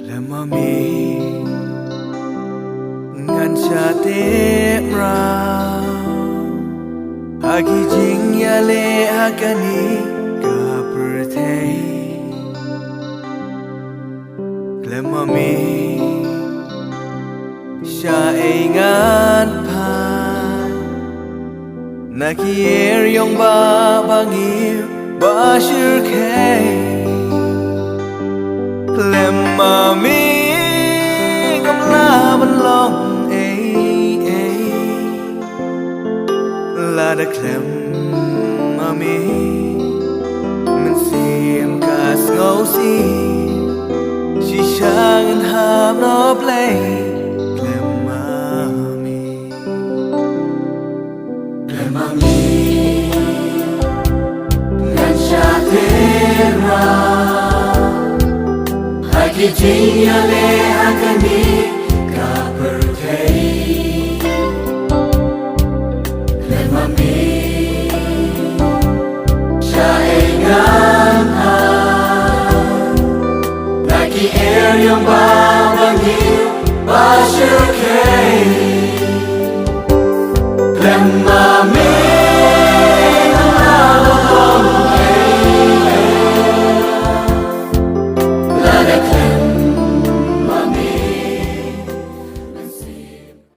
Lemami ngan cha te mra hagi jing ya le hakani ka perthei Lemami sha e ngan pa na ki er yong ba bangi ba shir kei Lemami ngam la ban long la da klem mami man sim ka ngau si she shang ham no play klem mami ngan sha te ra hagi jing ya le hakani ka perthei Lemami sha e nga